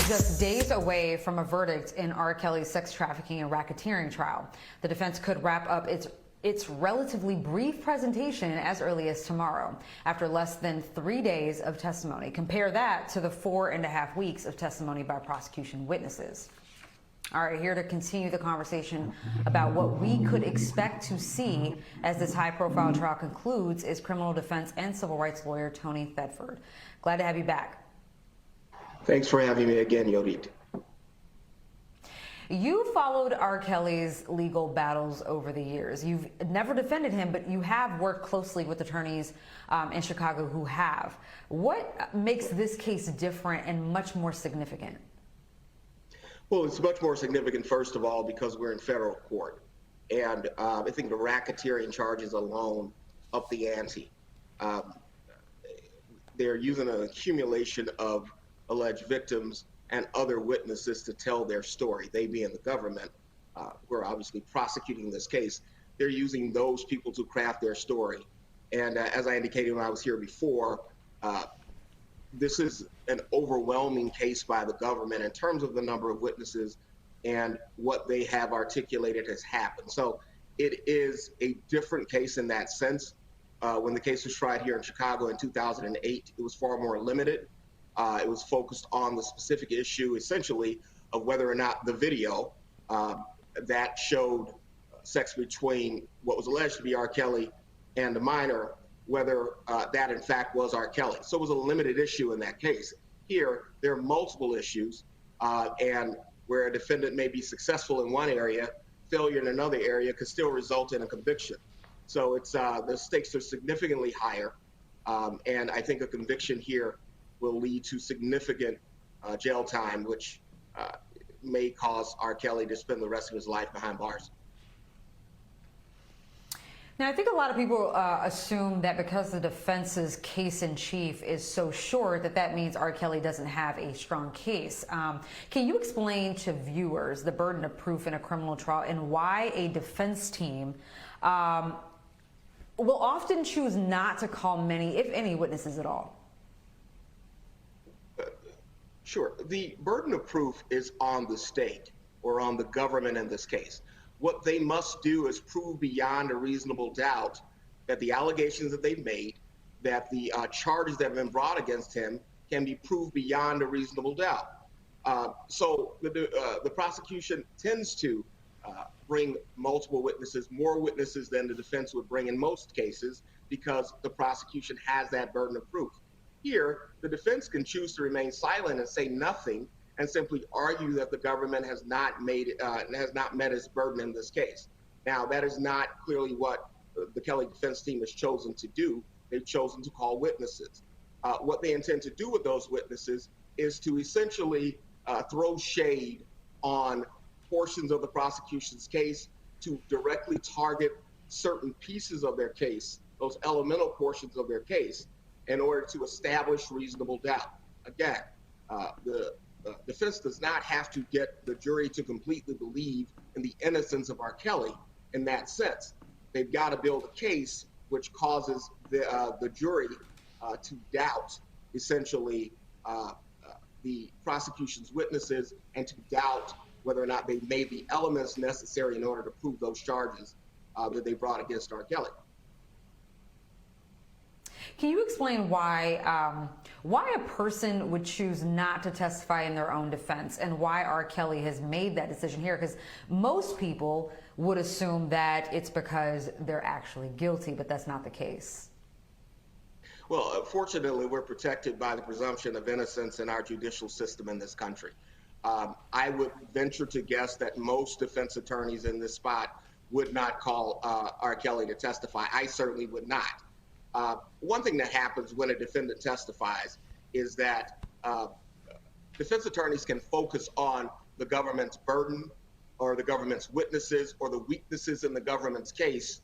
just days away from a verdict in R. Kelly's sex trafficking and racketeering trial. The defense could wrap up its relatively brief presentation as early as tomorrow, after less than 3 days of testimony. Compare that to the 4.5 weeks of testimony by prosecution witnesses. All right, here to continue the conversation about what we could expect to see as this high-profile trial concludes is criminal defense and civil rights lawyer Tony Tedford. Glad to have you back. Thanks for having me again, Yodit. You followed R. Kelly's legal battles over the years. You've never defended him, but you have worked closely with attorneys in Chicago who have. What makes this case different and much more significant? Well, it's much more significant, first of all, because we're in federal court. And I think the racketeering charges alone up the ante. They're using an accumulation of alleged victims and other witnesses to tell their story. They being the government, who are obviously prosecuting this case, they're using those people to craft their story. And as I indicated when I was here before, this is an overwhelming case by the government in terms of the number of witnesses and what they have articulated has happened. So it is a different case in that sense. When the case was tried here in Chicago in 2008, it was far more limited. It was focused on the specific issue, essentially, of whether or not the video that showed sex between what was alleged to be R. Kelly and a minor, whether that in fact was R. Kelly. So it was a limited issue in that case. Here, there are multiple issues, and where a defendant may be successful in one area, failure in another area could still result in a conviction. So it's the stakes are significantly higher, and I think a conviction here will lead to significant jail time, which may cause R. Kelly to spend the rest of his life behind bars. Now, I think a lot of people assume that because the defense's case in chief is so short, that means R. Kelly doesn't have a strong case. Can you explain to viewers the burden of proof in a criminal trial and why a defense team will often choose not to call many, if any, witnesses at all? Sure. The burden of proof is on the state or on the government in this case. What they must do is prove beyond a reasonable doubt that the allegations that they've made, that the charges that have been brought against him can be proved beyond a reasonable doubt. So the prosecution tends to bring multiple witnesses, more witnesses than the defense would bring in most cases, because the prosecution has that burden of proof. Here, the defense can choose to remain silent and say nothing and simply argue that the government has not met its burden in this case. Now, that is not clearly what the Kelly defense team has chosen to do. They've chosen to call witnesses. What they intend to do with those witnesses is to essentially throw shade on portions of the prosecution's case, to directly target certain pieces of their case, those elemental portions of their case, in order to establish reasonable doubt. Again, the defense does not have to get the jury to completely believe in the innocence of R. Kelly in that sense. They've got to build a case which causes the jury to doubt, essentially, the prosecution's witnesses and to doubt whether or not they made the elements necessary in order to prove those charges that they brought against R. Kelly. Can you explain why a person would choose not to testify in their own defense and why R. Kelly has made that decision here? Because most people would assume that it's because they're actually guilty, but that's not the case. Well, fortunately, we're protected by the presumption of innocence in our judicial system in this country. I would venture to guess that most defense attorneys in this spot would not call R. Kelly to testify. I certainly would not. One thing that happens when a defendant testifies is that defense attorneys can focus on the government's burden or the government's witnesses or the weaknesses in the government's case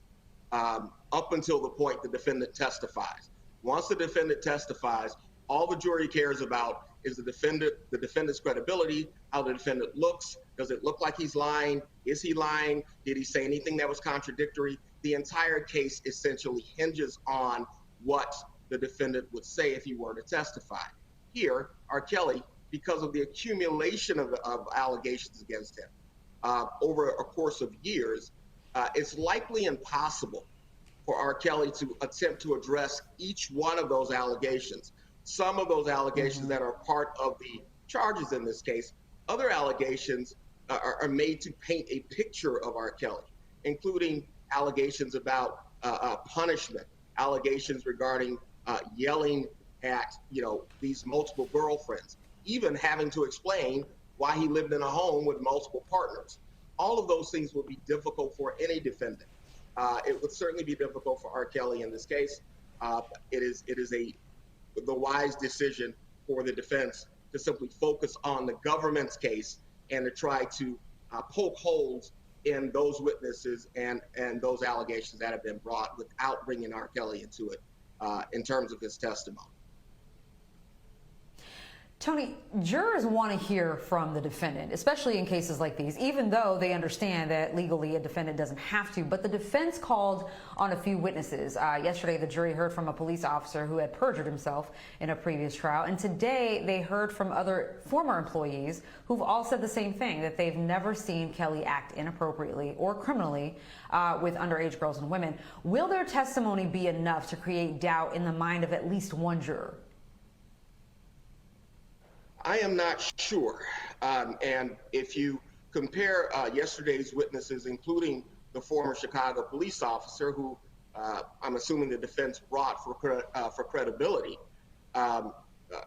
up until the point the defendant testifies. Once the defendant testifies, all the jury cares about is the defendant's credibility, how the defendant looks. Does it look like he's lying? Is he lying? Did he say anything that was contradictory? The entire case essentially hinges on what the defendant would say if he were to testify. Here, R. Kelly because of the accumulation of allegations against him over a course of years. It's likely impossible for R. Kelly to attempt to address each one of those allegations. Some of those allegations that are part of the charges in this case, other allegations are made to paint a picture of R. Kelly, including allegations about punishment, allegations regarding yelling at these multiple girlfriends, even having to explain why he lived in a home with multiple partners. All of those things would be difficult for any defendant. It would certainly be difficult for R. Kelly in this case. It is the wise decision for the defense to simply focus on the government's case and to try to poke holes in those witnesses and those allegations that have been brought without bringing R. Kelly into it in terms of his testimony. Tony, jurors want to hear from the defendant, especially in cases like these, even though they understand that legally a defendant doesn't have to. But the defense called on a few witnesses. Yesterday, the jury heard from a police officer who had perjured himself in a previous trial. And today, they heard from other former employees who've all said the same thing, that they've never seen Kelly act inappropriately or criminally with underage girls and women. Will their testimony be enough to create doubt in the mind of at least one juror? I am not sure. And if you compare yesterday's witnesses, including the former Chicago police officer, who I'm assuming the defense brought for credibility,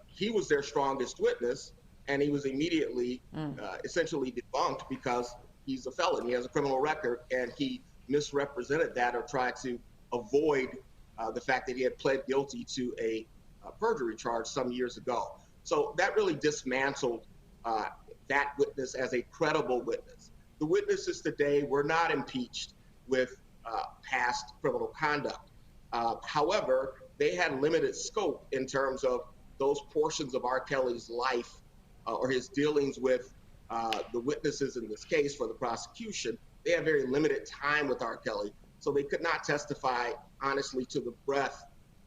he was their strongest witness, and he was immediately essentially debunked because he's a felon. He has a criminal record, and he misrepresented that or tried to avoid the fact that he had pled guilty to a perjury charge some years ago. So that really dismantled that witness as a credible witness. The witnesses today were not impeached with past criminal conduct. However, they had limited scope in terms of those portions of R. Kelly's life or his dealings with the witnesses in this case for the prosecution. They had very limited time with R. Kelly, so they could not testify honestly to the breadth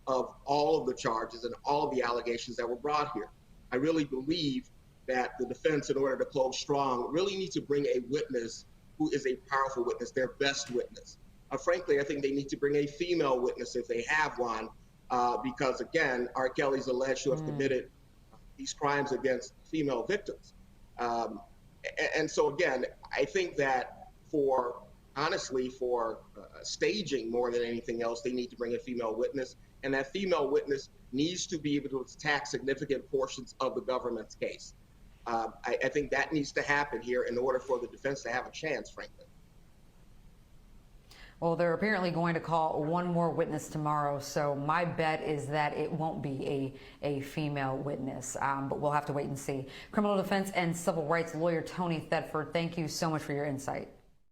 of all of the charges and all of the allegations that were brought here. I really believe that the defense, in order to close strong, really needs to bring a witness who is a powerful witness, their best witness. Frankly, I think they need to bring a female witness if they have one, because again, R. Kelly's alleged to have committed these crimes against female victims. And so again, I think that for staging more than anything else, they need to bring a female witness, and that female witness needs to be able to attack significant portions of the government's case. I think that needs to happen here in order for the defense to have a chance, frankly. Well, they're apparently going to call one more witness tomorrow, so my bet is that it won't be a female witness, but we'll have to wait and see. Criminal defense and civil rights lawyer Tony Tedford, thank you so much for your insight.